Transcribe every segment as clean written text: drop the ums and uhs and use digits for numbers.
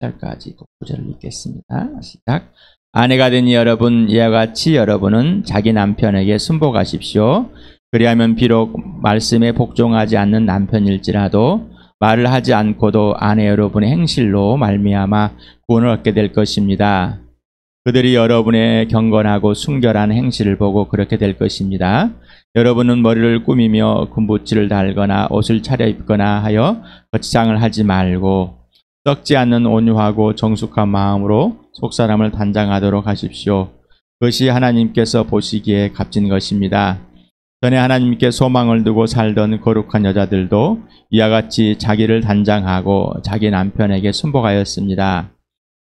10절까지 9절을 읽겠습니다. 시작. 아내가 된 여러분, 이와 같이 여러분은 자기 남편에게 순복하십시오. 그리하면 비록 말씀에 복종하지 않는 남편일지라도 말을 하지 않고도 아내 여러분의 행실로 말미암아 구원을 얻게 될 것입니다. 그들이 여러분의 경건하고 순결한 행실을 보고 그렇게 될 것입니다. 여러분은 머리를 꾸미며 금붙이를 달거나 옷을 차려입거나 하여 거치장을 하지 말고 썩지 않는 온유하고 정숙한 마음으로 속사람을 단장하도록 하십시오. 그것이 하나님께서 보시기에 값진 것입니다. 전에 하나님께 소망을 두고 살던 거룩한 여자들도 이와 같이 자기를 단장하고 자기 남편에게 순복하였습니다.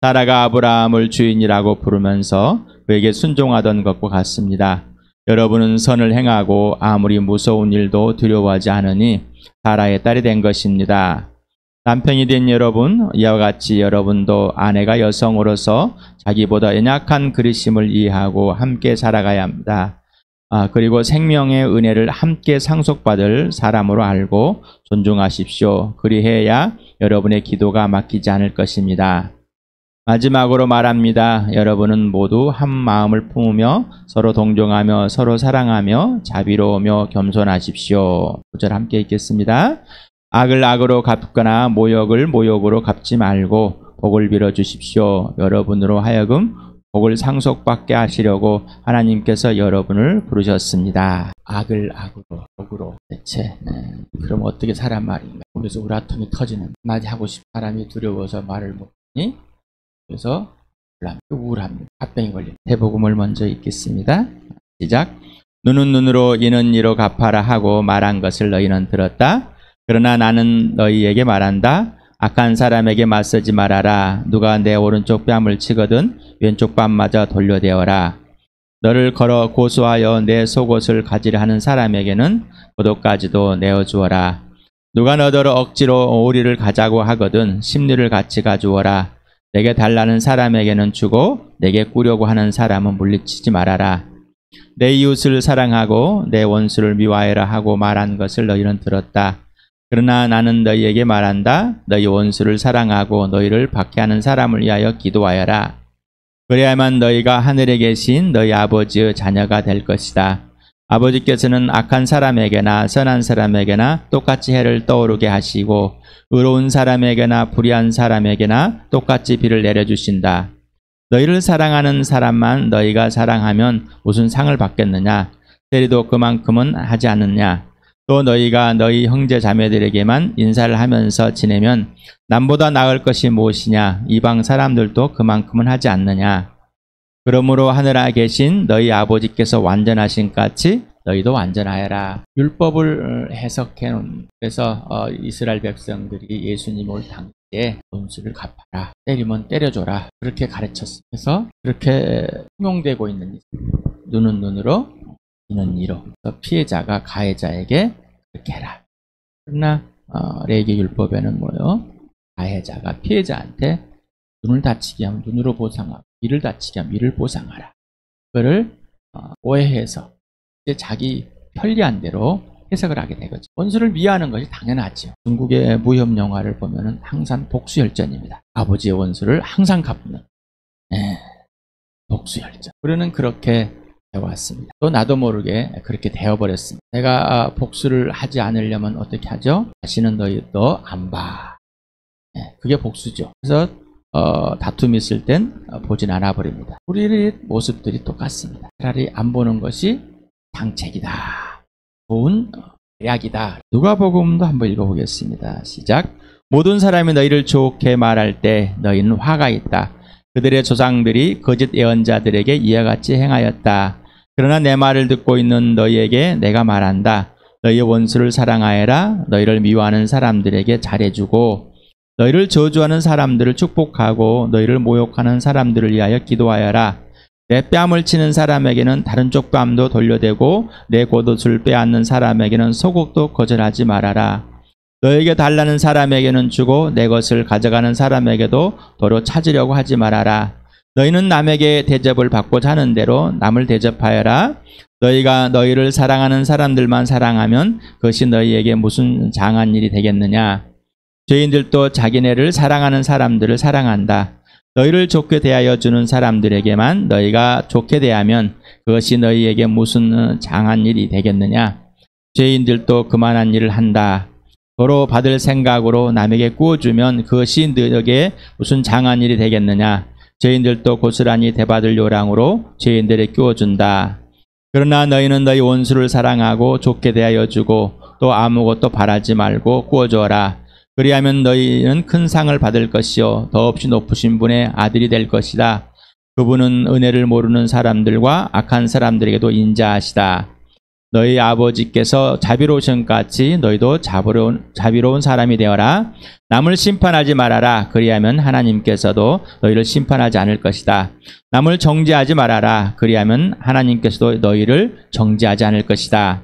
사라가 아브라함을 주인이라고 부르면서 그에게 순종하던 것과 같습니다. 여러분은 선을 행하고 아무리 무서운 일도 두려워하지 않으니 사라의 딸이 된 것입니다. 남편이 된 여러분, 이와 같이 여러분도 아내가 여성으로서 자기보다 연약한 그리심을 이해하고 함께 살아가야 합니다. 그리고 생명의 은혜를 함께 상속받을 사람으로 알고 존중하십시오. 그리해야 여러분의 기도가 막히지 않을 것입니다. 마지막으로 말합니다. 여러분은 모두 한 마음을 품으며 서로 동정하며 서로 사랑하며 자비로우며 겸손하십시오. 9절 함께 읽겠습니다. 악을 악으로 갚거나 모욕을 모욕으로 갚지 말고 복을 빌어주십시오. 여러분으로 하여금 복을 상속받게 하시려고 하나님께서 여러분을 부르셨습니다. 악을 악으로 복으로 대체 그럼 어떻게 사란 말인가. 그래서 우라통이 터지는 한마디 하고 싶은 사람이 두려워서 말을 못하니 그래서 우울합니다. 화병이 걸린 대복음을 먼저 읽겠습니다. 시작. 눈은 눈으로 이는 이로 갚아라 하고 말한 것을 너희는 들었다. 그러나 나는 너희에게 말한다. 악한 사람에게 맞서지 말아라. 누가 내 오른쪽 뺨을 치거든 왼쪽 뺨마저 돌려대어라. 너를 걸어 고소하여 내 속옷을 가지려 하는 사람에게는 겉옷까지도 내어주어라. 누가 너더러 억지로 오리를 가자고 하거든 심리를 같이 가주어라. 내게 달라는 사람에게는 주고 내게 꾸려고 하는 사람은 물리치지 말아라. 내 이웃을 사랑하고 내 원수를 미워하여라 하고 말한 것을 너희는 들었다. 그러나 나는 너희에게 말한다. 너희 원수를 사랑하고 너희를 박해하는 사람을 위하여 기도하여라. 그래야만 너희가 하늘에 계신 너희 아버지의 자녀가 될 것이다. 아버지께서는 악한 사람에게나 선한 사람에게나 똑같이 해를 떠오르게 하시고 의로운 사람에게나 불의한 사람에게나 똑같이 비를 내려주신다. 너희를 사랑하는 사람만 너희가 사랑하면 무슨 상을 받겠느냐? 세리도 그만큼은 하지 않느냐? 또 너희가 너희 형제 자매들에게만 인사를 하면서 지내면 남보다 나을 것이 무엇이냐? 이방 사람들도 그만큼은 하지 않느냐? 그러므로 하늘에 계신 너희 아버지께서 완전하신 같이 너희도 완전하여라. 율법을 해석해 놓은 그래서 이스라엘 백성들이 예수님 올 당시에 원수를 갚아라. 때리면 때려줘라. 그렇게 가르쳤습니다. 그래서 그렇게 통용되고 있는 눈은 눈으로 이는 이로. 피해자가 가해자에게 그렇게 해라. 그러나 레위기 율법에는 뭐요? 가해자가 피해자한테 눈을 다치게 하면 눈으로 보상하고 이를 다치게 하면 이를 보상하라. 그거를 오해해서 이제 자기 편리한 대로 해석을 하게 되거죠. 원수를 미워하는 것이 당연하죠. 중국의 무협 영화를 보면은 항상 복수열전입니다. 아버지의 원수를 항상 갚는 복수열전. 우리는 그렇게 되어왔습니다. 또 나도 모르게 그렇게 되어버렸습니다. 내가 복수를 하지 않으려면 어떻게 하죠? 다시는 너희도 안 봐. 그게 복수죠. 그래서 다툼이 있을 땐 보진 않아 버립니다. 우리의 모습들이 똑같습니다. 차라리 안 보는 것이 상책이다. 좋은 약이다. 누가복음도 한번 읽어보겠습니다. 시작. 모든 사람이 너희를 좋게 말할 때 너희는 화가 있다. 그들의 조상들이 거짓 예언자들에게 이와 같이 행하였다. 그러나 내 말을 듣고 있는 너희에게 내가 말한다. 너희의 원수를 사랑하여라. 너희를 미워하는 사람들에게 잘해주고 너희를 저주하는 사람들을 축복하고 너희를 모욕하는 사람들을 위하여 기도하여라. 내 뺨을 치는 사람에게는 다른 쪽 뺨도 돌려대고 내 겉옷을 빼앗는 사람에게는 속옷도 거절하지 말아라. 너에게 달라는 사람에게는 주고 내 것을 가져가는 사람에게도 도로 찾으려고 하지 말아라. 너희는 남에게 대접을 받고자 하는 대로 남을 대접하여라. 너희가 너희를 사랑하는 사람들만 사랑하면 그것이 너희에게 무슨 장한 일이 되겠느냐? 죄인들도 자기네를 사랑하는 사람들을 사랑한다. 너희를 좋게 대하여 주는 사람들에게만 너희가 좋게 대하면 그것이 너희에게 무슨 장한 일이 되겠느냐? 죄인들도 그만한 일을 한다. 도로 받을 생각으로 남에게 구워주면 그것이 너에게 무슨 장한 일이 되겠느냐? 죄인들도 고스란히 대받을 요랑으로 죄인들에게 끼워준다. 그러나 너희는 너희 원수를 사랑하고 좋게 대하여 주고 또 아무것도 바라지 말고 구워주어라. 그리하면 너희는 큰 상을 받을 것이요 더없이 높으신 분의 아들이 될 것이다. 그분은 은혜를 모르는 사람들과 악한 사람들에게도 인자하시다. 너희 아버지께서 자비로우신 같이 너희도 자비로운 사람이 되어라. 남을 심판하지 말아라. 그리하면 하나님께서도 너희를 심판하지 않을 것이다. 남을 정죄하지 말아라. 그리하면 하나님께서도 너희를 정죄하지 않을 것이다.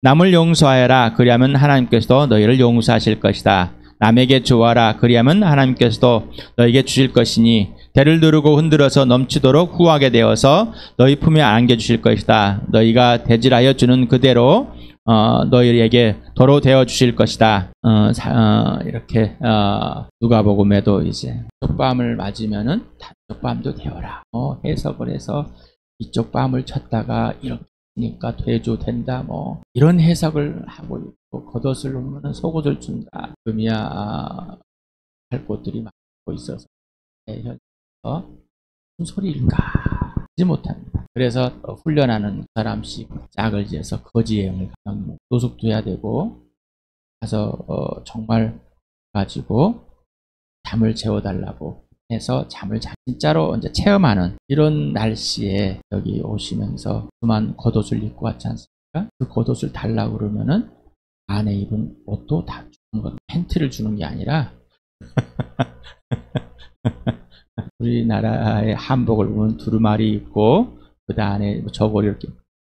남을 용서하여라. 그리하면 하나님께서도 너희를 용서하실 것이다. 남에게 주어라. 그리하면 하나님께서도 너희에게 주실 것이니 대를 누르고 흔들어서 넘치도록 후하게 되어서 너희 품에 안겨주실 것이다. 너희가 대질하여 주는 그대로 너희에게 도로 되어 주실 것이다. 이렇게 누가복음에도 이제 이쪽 뺨을 맞으면은 다쪽 뺨도 되어라. 해석을 해서 이쪽 뺨을 쳤다가 이렇게 니까 되조된다 뭐 이런 해석을 하고 있고 겉옷을 놓으면 속옷을 준다. 금이야 할 곳들이 많고 있어서 현재서 무슨 소리일까 하지 못합니다. 그래서 훈련하는 사람씩 짝을 지어서 거지 예언을 가면 노숙도 해야 되고 가서 정말 가지고 잠을 재워달라고 해서 잠을 진짜로 이제 체험하는 이런 날씨에 여기 오시면서 그만 겉옷을 입고 왔지 않습니까? 그 겉옷을 달라고 그러면은 안에 입은 옷도 다 주는 건 팬티를 주는 게 아니라 우리나라의 한복을 보면 두루마리 입고 그 안에 저고리 이렇게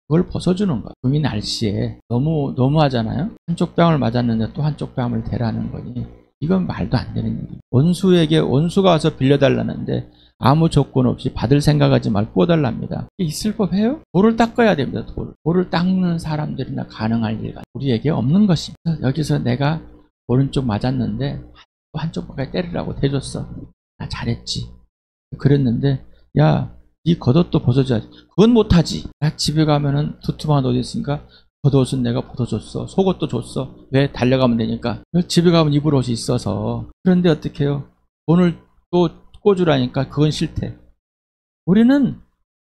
그걸 벗어주는 거야. 이 날씨에 너무 하잖아요. 한쪽 뺨을 맞았는데 또 한쪽 뺨을 대라는 거니 이건 말도 안 되는 얘기예요. 원수가 와서 빌려달라는데 아무 조건 없이 받을 생각하지 말고 구워달랍니다. 이게 있을 법해요? 돌을 닦아야 됩니다. 돌을 닦는 사람들이나 가능할 일가 우리에게 없는 것입니다. 여기서 내가 오른쪽 맞았는데 한쪽까지 때리라고 대줬어. 나 잘했지. 그랬는데 야, 네 겉옷도 벗어줘야지. 그건 못하지. 나 집에 가면은 두툼한 옷이 있으니까 겉옷은 내가 벗어줬어. 속옷도 줬어. 왜? 달려가면 되니까. 집에 가면 입을 옷이 있어서. 그런데 어떻게 해요? 오늘 또 꽂으라니까 그건 싫대. 우리는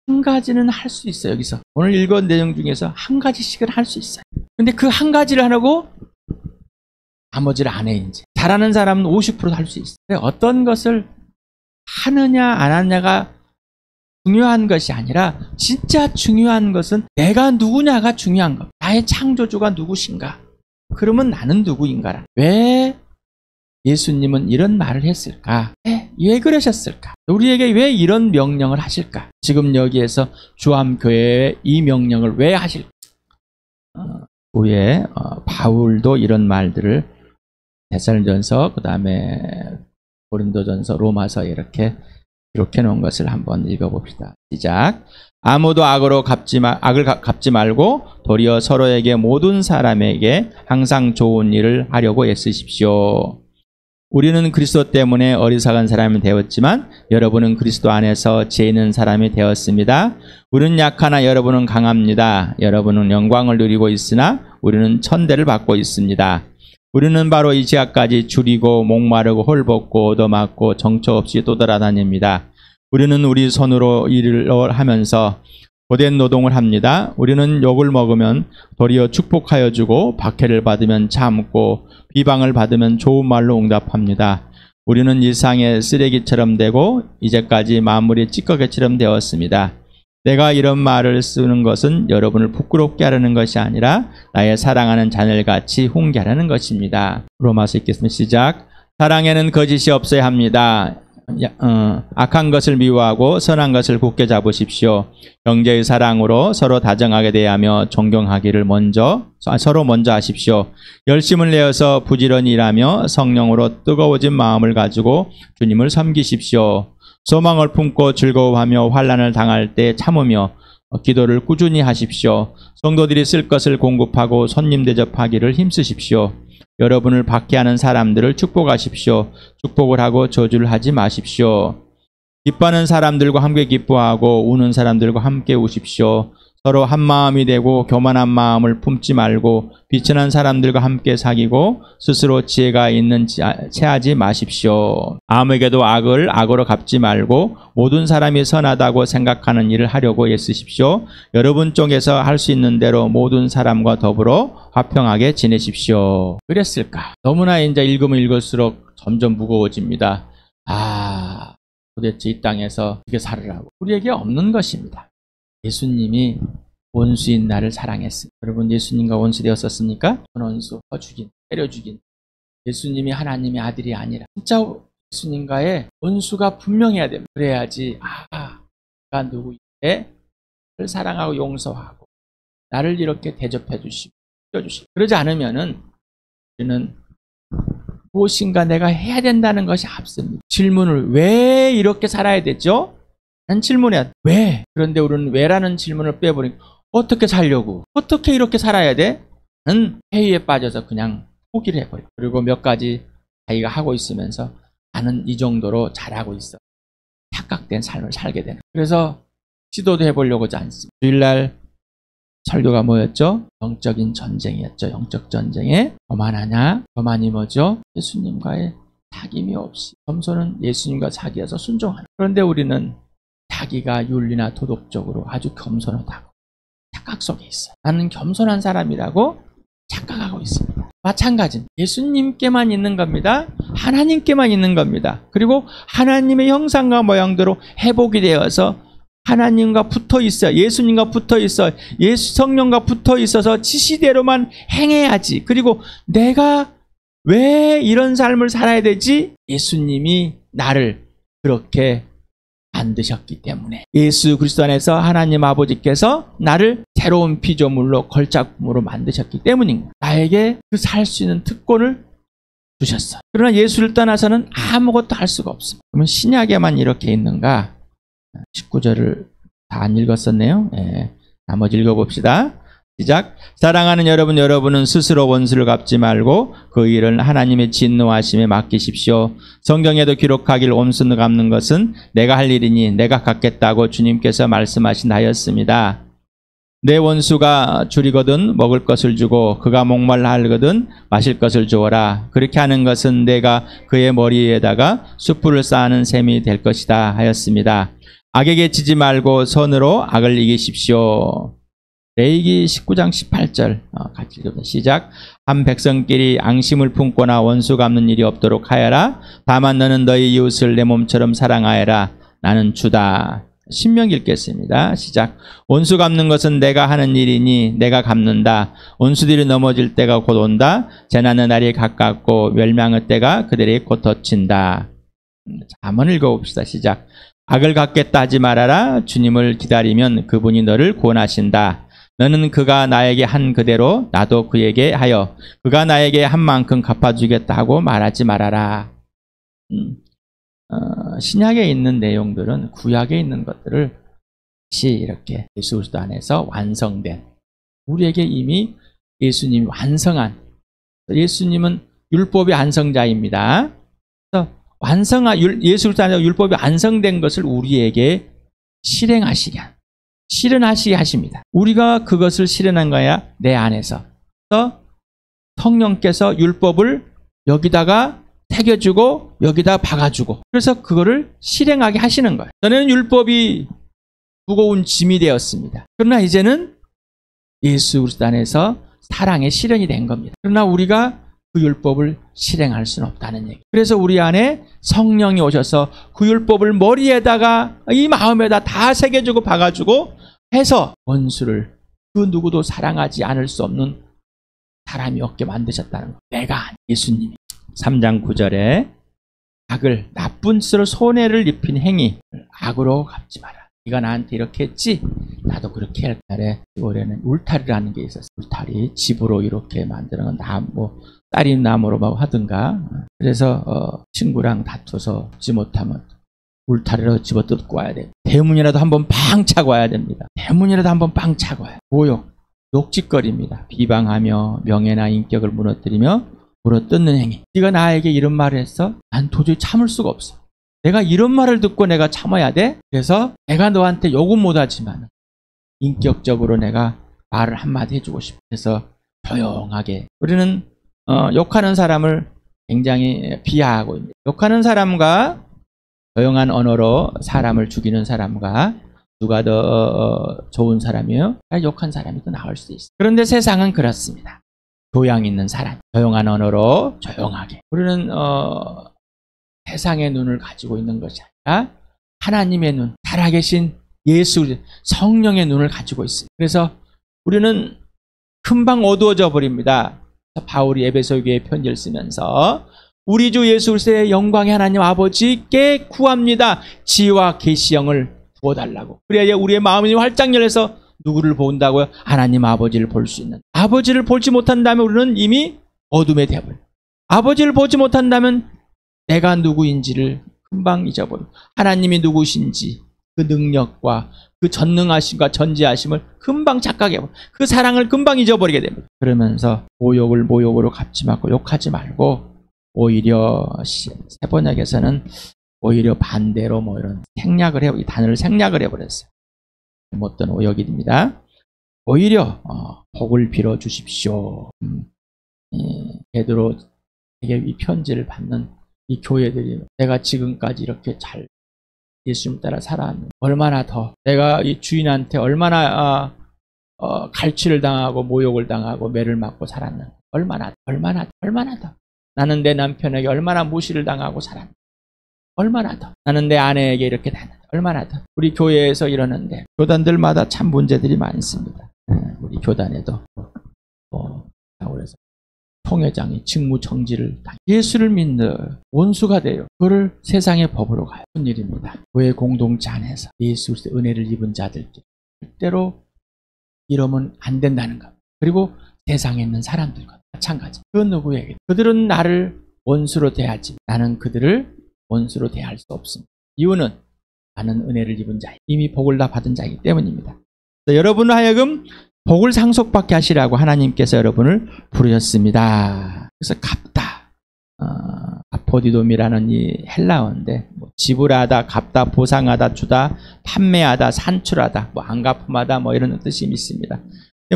한 가지는 할 수 있어요. 여기서 오늘 읽은 내용 중에서 한 가지씩은 할 수 있어요. 근데 그 한 가지를 하라고 나머지를 안 해. 이제 잘하는 사람은 50% 할 수 있어요. 어떤 것을 하느냐 안 하느냐가 중요한 것이 아니라 진짜 중요한 것은 내가 누구냐가 중요한 것. 나의 창조주가 누구신가? 그러면 나는 누구인가라. 왜 예수님은 이런 말을 했을까? 왜 그러셨을까? 우리에게 왜 이런 명령을 하실까? 지금 여기에서 주암교회에 이 명령을 왜 하실까? 후에 바울도 이런 말들을 데살로니가전서 그 다음에 고린도전서 로마서 이렇게 기록해 놓은 것을 한번 읽어봅시다. 시작. 아무도 악을 갚지 말고 도리어 서로에게 모든 사람에게 항상 좋은 일을 하려고 애쓰십시오. 우리는 그리스도 때문에 어리석은 사람이 되었지만 여러분은 그리스도 안에서 지혜 있는 사람이 되었습니다. 우리는 약하나 여러분은 강합니다. 여러분은 영광을 누리고 있으나 우리는 천대를 받고 있습니다. 우리는 바로 이 시각까지 줄이고 목마르고 홀벗고 얻어맞고 정처 없이 떠돌아다닙니다. 우리는 우리 손으로 일을 하면서 고된 노동을 합니다. 우리는 욕을 먹으면 도리어 축복하여 주고 박해를 받으면 참고 비방을 받으면 좋은 말로 응답합니다. 우리는 일상의 쓰레기처럼 되고 이제까지 만물이 찌꺼기처럼 되었습니다. 내가 이런 말을 쓰는 것은 여러분을 부끄럽게 하려는 것이 아니라 나의 사랑하는 자녀같이 훈계하려는 것입니다. 로마서 읽겠습니다. 시작. 사랑에는 거짓이 없어야 합니다. 악한 것을 미워하고 선한 것을 굳게 잡으십시오. 형제의 사랑으로 서로 다정하게 대하며 존경하기를 서로 먼저 하십시오. 열심을 내어서 부지런히 일하며 성령으로 뜨거워진 마음을 가지고 주님을 섬기십시오. 소망을 품고 즐거워하며 환난을 당할 때 참으며 기도를 꾸준히 하십시오. 성도들이 쓸 것을 공급하고 손님 대접하기를 힘쓰십시오. 여러분을 박해하는 사람들을 축복하십시오. 축복을 하고 저주를 하지 마십시오. 기뻐하는 사람들과 함께 기뻐하고 우는 사람들과 함께 우십시오. 서로 한 마음이 되고 교만한 마음을 품지 말고 비천한 사람들과 함께 사귀고 스스로 지혜가 있는 체하지 마십시오. 아무에게도 악을 악으로 갚지 말고 모든 사람이 선하다고 생각하는 일을 하려고 애쓰십시오. 여러분 쪽에서 할 수 있는 대로 모든 사람과 더불어 화평하게 지내십시오. 그랬을까? 너무나 이제 읽으면 읽을수록 점점 무거워집니다. 도대체 이 땅에서 어떻게 살으라고? 우리에게 없는 것입니다. 예수님이 원수인 나를 사랑했습니다. 여러분, 예수님과 원수 되었었습니까? 원수, 죽인, 때려 죽인. 예수님이 하나님의 아들이 아니라 진짜 예수님과의 원수가 분명해야 됩니다. 그래야지 내가 누구인데 나를 사랑하고 용서하고 나를 이렇게 대접해 주시고 껴주시고 그러지 않으면은 우리는 무엇인가 내가 해야 된다는 것이 앞섭니다. 질문을 왜 이렇게 살아야 되죠? 난 질문해야 왜? 그런데 우리는 왜라는 질문을 빼버리고 어떻게 살려고? 어떻게 이렇게 살아야 돼? 는 회의에 빠져서 그냥 포기를 해버려. 그리고 몇 가지 자기가 하고 있으면서 나는 이 정도로 잘하고 있어. 착각된 삶을 살게 되는. 그래서 시도도 해보려고 하지 않습니다. 주일날 설교가 뭐였죠? 영적인 전쟁이었죠. 영적 전쟁에 교만하냐? 교만이 뭐죠? 예수님과의 사귐이 없이 겸손은 예수님과 사귀어서 순종하는. 그런데 우리는 자기가 윤리나 도덕적으로 아주 겸손하다고 착각 속에 있어요. 나는 겸손한 사람이라고 착각하고 있습니다. 마찬가지는 예수님께만 있는 겁니다. 하나님께만 있는 겁니다. 그리고 하나님의 형상과 모양대로 회복이 되어서 하나님과 붙어 있어요. 예수님과 붙어 있어요. 예수 성령과 붙어 있어서 지시대로만 행해야지. 그리고 내가 왜 이런 삶을 살아야 되지? 예수님이 나를 그렇게 만드셨기 때문에 예수 그리스도 안에서 하나님 아버지께서 나를 새로운 피조물로 걸작품으로 만드셨기 때문입니다. 나에게 그 살 수 있는 특권을 주셨어. 그러나 예수를 떠나서는 아무것도 할 수가 없습니다. 그러면 신약에만 이렇게 있는가? 19절을 다 안 읽었었네요. 나머지 읽어봅시다. 시작. 사랑하는 여러분, 여러분은 스스로 원수를 갚지 말고 그 일을 하나님의 진노하심에 맡기십시오. 성경에도 기록하길 원수를 갚는 것은 내가 할 일이니 내가 갚겠다고 주님께서 말씀하신 하였습니다. 내 원수가 줄이거든 먹을 것을 주고 그가 목말라 하거든 마실 것을 주어라. 그렇게 하는 것은 내가 그의 머리에다가 숯불을 쌓는 셈이 될 것이다 하였습니다. 악에게 지지 말고 선으로 악을 이기십시오. 레위기 19장 18절 같이 읽어보자. 시작. 한 백성끼리 앙심을 품거나 원수 갚는 일이 없도록 하여라. 다만 너는 너희 이웃을 내 몸처럼 사랑하여라. 나는 주다. 신명기 읽겠습니다. 시작. 원수 갚는 것은 내가 하는 일이니 내가 갚는다. 원수들이 넘어질 때가 곧 온다. 재난의 날이 가깝고 멸망의 때가 그들이 곧 덮친다. 자, 한번 읽어봅시다. 시작. 악을 갚겠다 하지 말아라. 주님을 기다리면 그분이 너를 구원하신다. 너는 그가 나에게 한 그대로 나도 그에게 하여 그가 나에게 한 만큼 갚아주겠다 하고 말하지 말아라. 신약에 있는 내용들은 구약에 있는 것들을 다시 이렇게 예수 그리스도 안에서 완성된 우리에게 이미 예수님이 완성한 예수님은 율법의 완성자입니다. 그래서 예수 그리스도 안에서 율법이 완성된 것을 우리에게 실행하시게 하십니다. 우리가 그것을 실현한 거야 내 안에서. 그래서 성령께서 율법을 여기다가 새겨주고 여기다 박아주고 그래서 그거를 실행하게 하시는 거예요. 전에는 율법이 무거운 짐이 되었습니다. 그러나 이제는 예수 그리스도 안에서 사랑의 실현이 된 겁니다. 그러나 우리가 그 율법을 실행할 수는 없다는 얘기. 그래서 우리 안에 성령이 오셔서 그 율법을 머리에다가 이 마음에다 다 새겨주고 박아주고 해서 원수를 그 누구도 사랑하지 않을 수 없는 사람이 없게 만드셨다는 거. 내가 예수님이 3장 9절에 악을 나쁜 짓으로 손해를 입힌 행위 악으로 갚지 마라. 네가 나한테 이렇게 했지? 나도 그렇게 할 날에 올해는 울타리라는 게 있었어요. 울타리 집으로 이렇게 만드는 건 딸이 나무로 막 하든가. 그래서 친구랑 다투서 죽지 못하면 울타리로 집어뜯고 와야 돼요. 대문이라도 한번 팡 차고 와야 됩니다. 대문이라도 한번 팡 차고 와요. 모욕, 욕짓거리입니다. 비방하며 명예나 인격을 무너뜨리며 물어뜯는 행위. 네가 나에게 이런 말을 했어? 난 도저히 참을 수가 없어. 내가 이런 말을 듣고 내가 참아야 돼? 그래서 내가 너한테 욕은 못하지만 인격적으로 내가 말을 한마디 해주고 싶어. 그래서 조용하게. 우리는 욕하는 사람을 굉장히 비하하고 있습니다. 욕하는 사람과 조용한 언어로 사람을 죽이는 사람과 누가 더 좋은 사람이에요? 욕한 사람이 더 나을 수 있어요. 그런데 세상은 그렇습니다. 교양 있는 사람, 조용한 언어로 조용하게. 우리는 세상의 눈을 가지고 있는 것이 아니라 하나님의 눈, 살아계신 예수, 성령의 눈을 가지고 있습니다. 그래서 우리는 금방 어두워져 버립니다. 바울이 에베소 교회에 편지를 쓰면서 우리 주 예수 그리스도의 영광의 하나님 아버지께 구합니다. 지혜와 계시형을 부어달라고. 그래야 우리의 마음이 활짝 열려서 누구를 본다고요? 하나님 아버지를 볼 수 있는. 아버지를 보지 못한다면 우리는 이미 어둠에 되어버려요. 아버지를 보지 못한다면 내가 누구인지를 금방 잊어버려요. 하나님이 누구신지 그 능력과 그 전능하심과 전지하심을 금방 착각해버려요. 그 사랑을 금방 잊어버리게 됩니다. 그러면서 모욕을 모욕으로 갚지 말고 욕하지 말고 오히려 세번역에서는 오히려 반대로 뭐 이런 생략을 이 단어를 생략을 해버렸어요. 못된 오역입니다. 오히려 복을 빌어 주십시오. 베드로에게 이 편지를 받는 이 교회들이 내가 지금까지 이렇게 잘 예수님 따라 살아왔는데 얼마나 더 내가 이 주인한테 얼마나 갈취를 당하고 모욕을 당하고 매를 맞고 살았는데 얼마나 더 나는 내 남편에게 얼마나 무시를 당하고 살았는데 얼마나 더 나는 내 아내에게 이렇게 당했는데 얼마나 더 우리 교회에서 이러는데 교단들마다 참 문제들이 많습니다. 우리 교단에도 그래서 통회장이 직무정지를 예수를 믿는 원수가 돼요. 그거를 세상의 법으로 가요. 무슨 일입니다. 교회 공동체 안에서 예수 그리스도의 은혜를 입은 자들끼리 절대로 이러면 안 된다는 것. 그리고 세상에 있는 사람들과 마찬가지. 그 누구에게 그들은 나를 원수로 대하지 나는 그들을 원수로 대할 수 없습니다. 이유는 나는 은혜를 입은 자이고 이미 복을 다 받은 자이기 때문입니다. 여러분을 하여금 복을 상속받게 하시라고 하나님께서 여러분을 부르셨습니다. 그래서 갚다, 아포디돔이라는 이 헬라어인데 지불하다, 갚다, 보상하다, 주다, 판매하다, 산출하다, 안갚음하다 이런 뜻이 있습니다.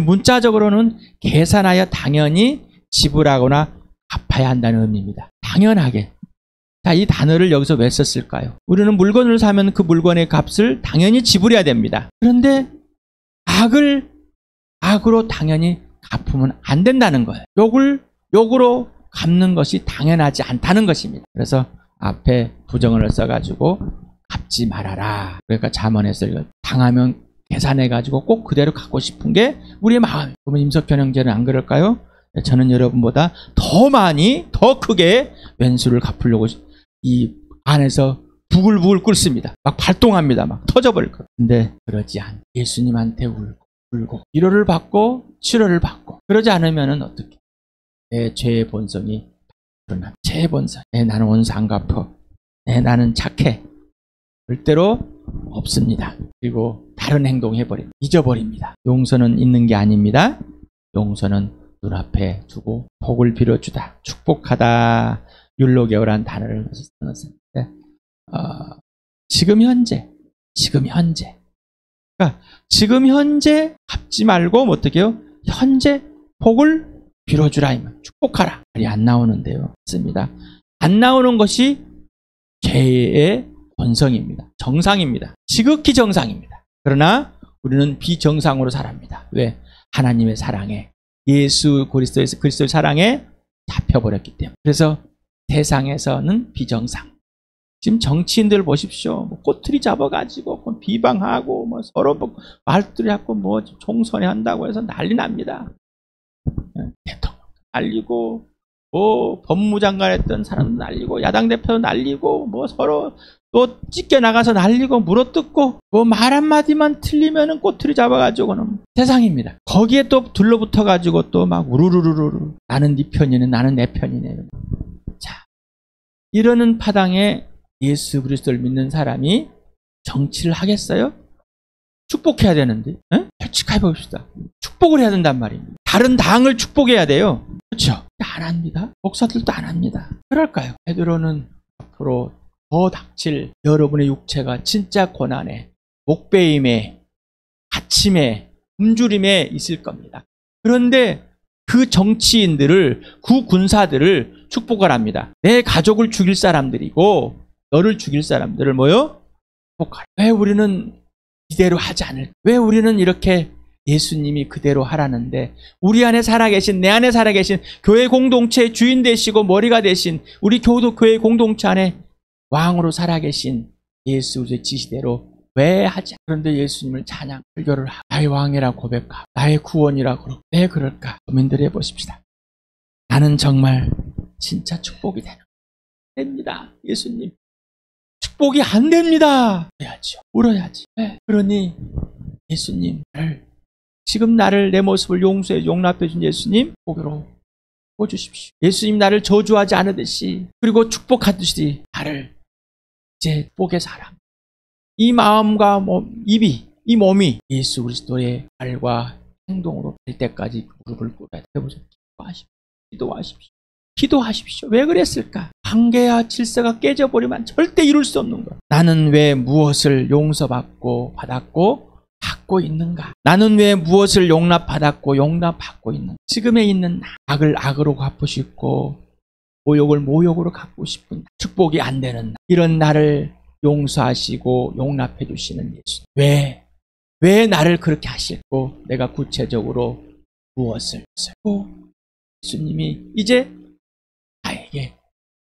문자적으로는 계산하여 당연히 지불하거나 갚아야 한다는 의미입니다. 당연하게. 자, 이 단어를 여기서 왜 썼을까요? 우리는 물건을 사면 그 물건의 값을 당연히 지불해야 됩니다. 그런데 악으로 당연히 갚으면 안 된다는 거예요. 욕으로 갚는 것이 당연하지 않다는 것입니다. 그래서 앞에 부정어를 써가지고 갚지 말아라. 그러니까 잠언에서 당하면 계산해가지고 꼭 그대로 갖고 싶은 게 우리의 마음이에요. 그러면 임석현 형제는 안 그럴까요? 저는 여러분보다 더 많이, 더 크게 왼수를 갚으려고 이 안에서 부글부글 끓습니다. 막 발동합니다. 막 터져버릴 거예요. 근데 그러지 않아. 예수님한테 울고 위로를 받고 치료를 받고 그러지 않으면 어떻게? 내 죄의 본성이 드러납니다. 죄의 본성. 나는 원수 안 갚어. 나는 착해. 절대로 없습니다. 그리고 다른 행동 해버립니다. 잊어버립니다. 용서는 있는 게 아닙니다. 용서는 눈앞에 두고 복을 빌어주다. 축복하다. 율로게오라는 단어를 썼는데 지금 현재 그러니까 지금 현재 갚지 말고 어떻게 해요? 현재 복을 빌어주라 축복하라. 말이 안 나오는데요. 맞습니다. 안 나오는 것이 죄의 본성입니다. 정상입니다. 지극히 정상입니다. 그러나 우리는 비정상으로 살아갑니다. 왜? 하나님의 사랑에 예수 그리스도의 사랑에 잡혀버렸기 때문에. 그래서 세상에서는 비정상. 지금 정치인들 보십시오. 꼬투리 잡아가지고 비방하고 서로 말들이하고 총선에 한다고 해서 난리 납니다. 대통령 날리고 법무장관 했던 사람도 날리고 야당 대표도 날리고 서로 또 찢겨나가서 날리고 물어뜯고 말 한마디만 틀리면은 꼬투리 잡아가지고는 세상입니다. 거기에 또 둘러붙어가지고 또 막 우르르르르 나는 네 편이네 나는 내 편이네. 자, 이러는 파당에 예수 그리스도를 믿는 사람이 정치를 하겠어요? 축복해야 되는데 솔직하게 봅시다. 축복을 해야 된단 말입니다. 다른 당을 축복해야 돼요. 그렇죠? 안 합니다. 목사들도 안 합니다. 그럴까요? 베드로는 앞으로 더 닥칠 여러분의 육체가 진짜 고난에, 목베임에, 다침에, 굶주림에 있을 겁니다. 그런데 그 정치인들을, 그 군사들을 축복을 합니다. 내 가족을 죽일 사람들이고 너를 죽일 사람들을 뭐요? 축복하라. 왜 우리는 이대로 하지 않을까? 왜 우리는 이렇게 예수님이 그대로 하라는데 우리 안에 살아계신, 내 안에 살아계신 교회 공동체의 주인 되시고 머리가 되신 우리 교회 공동체 안에 왕으로 살아계신 예수 그리스도의 지시대로 왜 하지? 그런데 예수님을 찬양, 설교를 하고 나의 왕이라 고백하고 나의 구원이라 그러고 왜 그럴까? 고민들 해보십시다. 나는 정말 진짜 축복이 됩니다. 예수님 축복이 안 됩니다. 울어야죠. 울어야지. 네. 그러니 예수님 지금 나를, 내 모습을 용서해 용납해 준 예수님 복으로 보주십시오. 예수님 나를 저주하지 않으듯이 그리고 축복하듯이 나를 이제 복의 사람, 이 마음과 입이, 이 몸이 예수 그리스도의 말과 행동으로 될 때까지 무릎을 꿇어야 되보세요. 기도하십시오. 기도하십시오. 왜 그랬을까? 관계와 질서가 깨져버리면 절대 이룰 수 없는 것. 나는 왜 무엇을 용서받고 받고 있는가? 나는 왜 무엇을 용납받았고 용납받고 있는가? 지금에 있는 나, 악을 악으로 갚고 싶고 모욕을 모욕으로 갚고 싶은 나, 축복이 안 되는 나, 이런 나를 용서하시고 용납해 주시는 예수. 왜 나를 그렇게 하실고 내가 구체적으로 무엇을 하고 예수님이 이제 나에게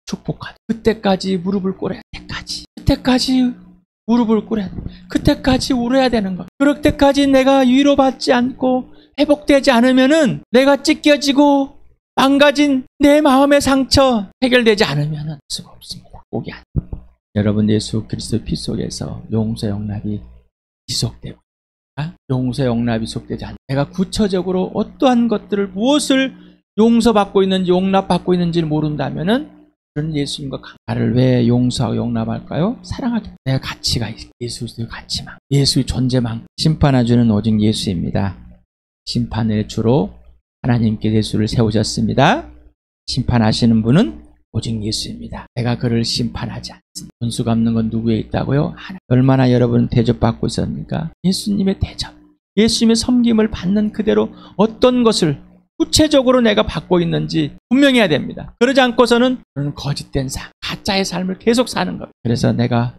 축복하다. 그때까지 무릎을 꿇어야 때까지. 그때까지 무릎을 꿇어야 돼. 그때까지 울어야 되는 것. 그럴 때까지 내가 위로받지 않고 회복되지 않으면은 내가 찢겨지고 망가진 내 마음의 상처 해결되지 않으면은 수가 없습니다. 복이 안 돼. 여러분 예수 그리스도의 피 속에서 용서 용납이 지속되고 용서 용납이 지속되지 않아. 내가 구체적으로 어떠한 것들을 무엇을 용서받고 있는지 용납받고 있는지를 모른다면은 그런 예수님과 나를 왜 용서하고 용납할까요? 사랑하기. 내가 가치가 있어. 예수의 가치망, 예수의 존재망. 심판해주는 오직 예수입니다. 심판의 주로 하나님께 예수를 세우셨습니다. 심판하시는 분은 오직 예수입니다. 내가 그를 심판하지 않습니다. 분수 갚는 건 누구에 있다고요? 하나님. 얼마나 여러분 대접받고 있었습니까? 예수님의 대접, 예수님의 섬김을 받는 그대로 어떤 것을 구체적으로 내가 받고 있는지 분명해야 됩니다. 그러지 않고서는 그런 거짓된 삶, 가짜의 삶을 계속 사는 거예요. 그래서 내가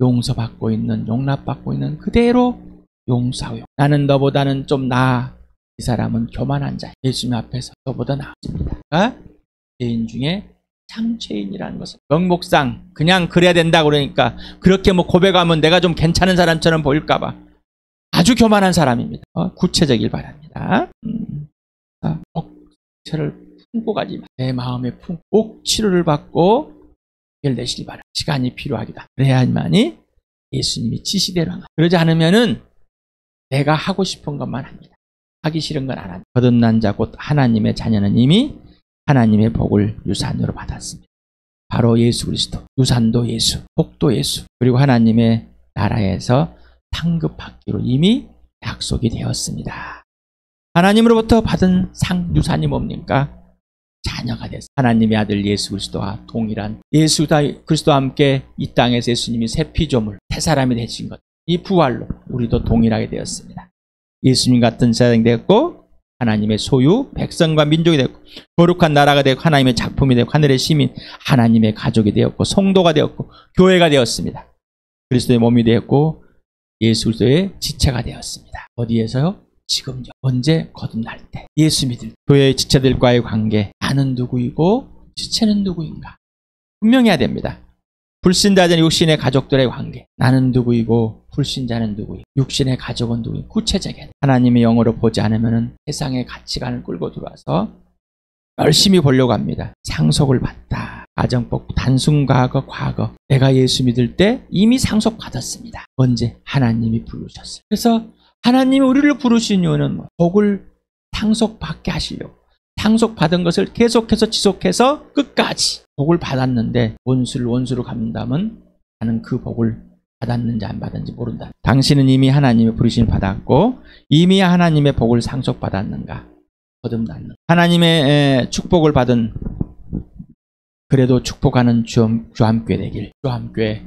용서받고 있는, 용납받고 있는 그대로 용서하고, 나는 너보다는 좀 나아. 이 사람은 교만한 자예요. 예수님 앞에서 너보다 나았습니다. 죄인 중에 창죄인이라는 것은 명목상 그냥 그래야 된다 그러니까 그렇게 고백하면 내가 좀 괜찮은 사람처럼 보일까봐 아주 교만한 사람입니다. 구체적일 바랍니다. 억체를 품고 가지 마. 내 마음에 꼭 치료를 받고 해결되시기 바랍니다. 시간이 필요하기다. 그래야만이 예수님이 지시대로 합니다. 그러지 않으면은 내가 하고 싶은 것만 합니다. 하기 싫은 건 안 합니다. 거듭난 자 곧 하나님의 자녀는 이미 하나님의 복을 유산으로 받았습니다. 바로 예수 그리스도, 유산도 예수, 복도 예수, 그리고 하나님의 나라에서 상급받기로 이미 약속이 되었습니다. 하나님으로부터 받은 유산이 뭡니까? 자녀가 됐습니다. 하나님의 아들 예수 그리스도와 동일한, 예수 그리스도와 함께 이 땅에서 예수님이 새 피조물, 새 사람이 되신 것, 이 부활로 우리도 동일하게 되었습니다. 예수님 같은 세상이 되었고 하나님의 소유, 백성과 민족이 되었고 거룩한 나라가 되고 하나님의 작품이 되고 하늘의 시민, 하나님의 가족이 되었고 성도가 되었고 교회가 되었습니다. 그리스도의 몸이 되었고 예수 그리스도의 지체가 되었습니다. 어디에서요? 지금요. 언제? 거듭날 때. 예수 믿을 교회의 지체들과의 관계, 나는 누구이고 지체는 누구인가 분명해야 됩니다. 불신자된 육신의 가족들의 관계, 나는 누구이고 불신자는 누구이고 육신의 가족은 누구이고 구체적인 하나님의 영으로 보지 않으면 세상의 가치관을 끌고 들어와서 열심히 보려고 합니다. 상속을 받다. 가정법, 단순 과거. 내가 예수 믿을 때 이미 상속받았습니다. 언제? 하나님이 부르셨어요. 그래서 하나님이 우리를 부르신 이유는 복을 상속받게 하시려고. 상속받은 것을 계속해서 지속해서 끝까지 복을 받았는데 원수로 갚는다면 나는 그 복을 받았는지 안 받았는지 모른다. 당신은 이미 하나님의 부르심을 받았고 이미 하나님의 복을 상속받았는가? 거듭나는 하나님의 축복을 받은 그래도 축복하는 주함교회 되길. 주함교회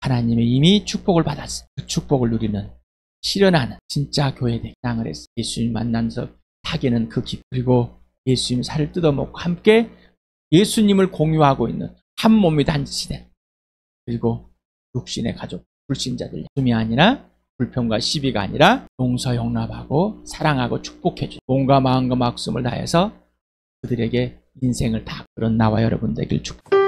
하나님의 이미 축복을 받았어. 그 축복을 누리는 실현하는 진짜 교회 되길 장을 했어. 예수님 만나면서 사귀는 그 기 그리고 예수님 살을 뜯어먹고 함께 예수님을 공유하고 있는 한 몸이 단지된 그리고 육신의 가족 불신자들 숨이 아니라 불평과 시비가 아니라 용서 용납하고 사랑하고 축복해주는 몸과 마음과 목숨을 다해서 그들에게 인생을 다 그런 나와 여러분 되길 축복.